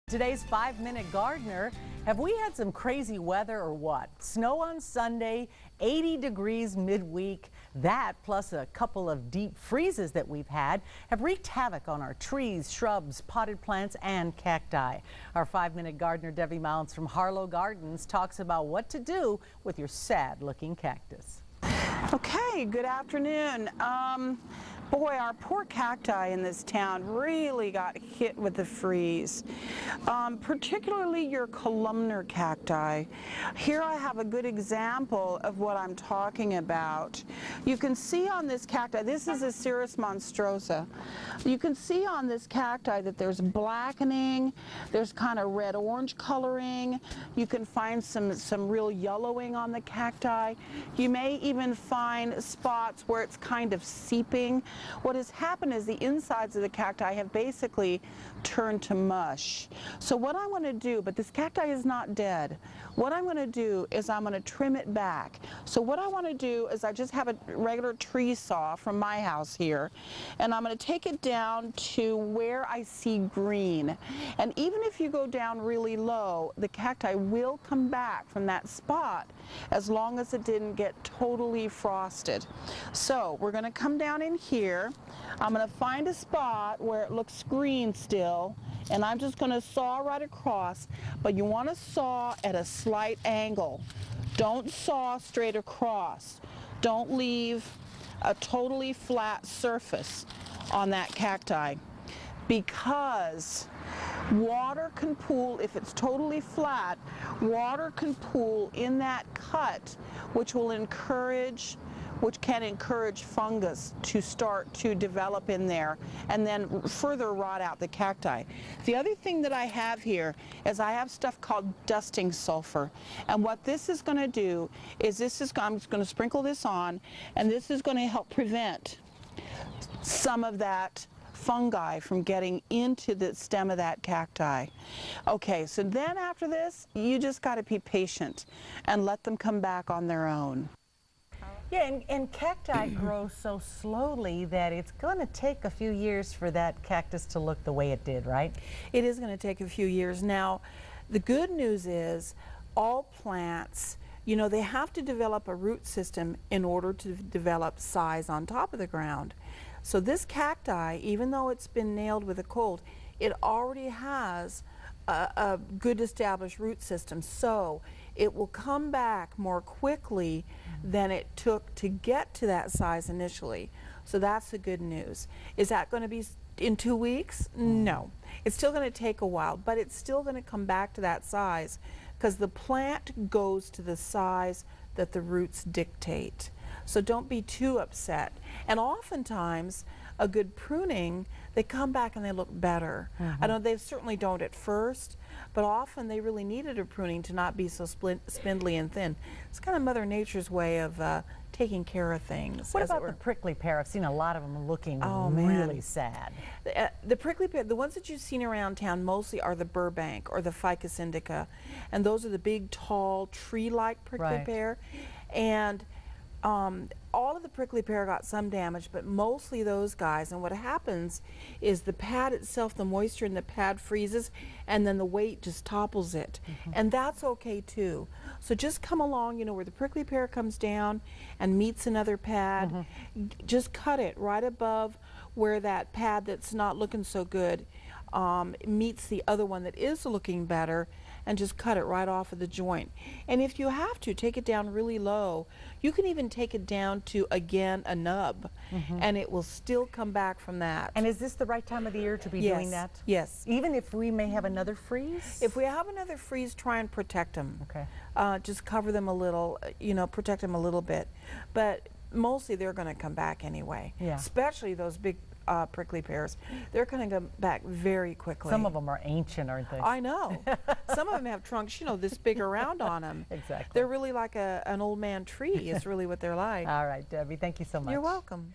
Today's 5-Minute Gardener. Have we had some crazy weather or what? Snow on Sunday, 80 degrees midweek. That plus a couple of deep freezes that we've had have wreaked havoc on our trees, shrubs, potted plants, and cacti. Our 5-Minute Gardener, Debbie Mounce from Harlow Gardens, talks about what to do with your sad-looking cactus. Okay, good afternoon. Boy, our poor cacti in this town really got hit with the freeze, particularly your columnar cacti. Here I have a good example of what I'm talking about. You can see on this cacti, this is a Cirrus monstrosa. You can see on this cacti that there's blackening, there's kind of red-orange coloring. You can find some real yellowing on the cacti. You may even find spots where it's kind of seeping. What has happened is the insides of the cacti have basically turned to mush. So what I want to do, but this cacti is not dead, what I'm going to do is I'm going to trim it back. So what I want to do is I just have a regular tree saw from my house here, and I'm going to take it down to where I see green. And even if you go down really low, the cacti will come back from that spot as long as it didn't get totally frosted. So we're going to come down in here. I'm going to find a spot where it looks green still, and I'm just going to saw right across, but you want to saw at a slight angle. Don't saw straight across. Don't leave a totally flat surface on that cacti, because water can pool, if it's totally flat, water can pool in that cut, which can encourage fungus to start to develop in there and then further rot out the cacti. The other thing that I have here is I have stuff called dusting sulfur, and what this is going to do is I'm just going to sprinkle this on, and this is going to help prevent some of that fungi from getting into the stem of that cacti. Okay, so then after this, you just got to be patient and let them come back on their own. Yeah, and cacti grow so slowly that it's going to take a few years for that cactus to look the way it did, right? It is going to take a few years. Now, the good news is all plants, you know, they have to develop a root system in order to develop size on top of the ground. So this cacti, even though it's been nailed with a cold, it already has a good established root system, so it will come back more quickly than it took to get to that size initially. So that's the good news. Is that going to be in 2 weeks? No. It's still going to take a while, but it's still going to come back to that size because the plant goes to the size that the roots dictate. So don't be too upset. And oftentimes, a good pruning, they come back and they look better. I know they certainly don't at first, but often they really needed a pruning to not be so spindly and thin. It's kind of Mother Nature's way of taking care of things. What about the prickly pear? I've seen a lot of them looking really sad. The prickly pear, the ones that you've seen around town mostly are the Burbank or the Ficus indica, and those are the big, tall, tree-like prickly pear. And all of the prickly pear got some damage, but mostly those guys. And what happens is the pad itself, the moisture in the pad freezes, and then the weight just topples it. And that's okay too. So just come along, you know, where the prickly pear comes down and meets another pad, just cut it right above where that pad that's not looking so good meets the other one that is looking better, and just cut it right off of the joint. And if you have to, take it down really low. You can even take it down to, again, a nub, and it will still come back from that. And is this the right time of the year to be doing that? Yes. Even if we may have another freeze? If we have another freeze, try and protect them. Okay. Just cover them a little, you know, protect them a little bit. But mostly they're going to come back anyway, especially those big prickly pears. They're going to come back very quickly. Some of them are ancient, aren't they? I know. Some of them have trunks, you know, this big around on them. Exactly. They're really like an old man tree is really what they're like. All right, Debbie, thank you so much. You're welcome.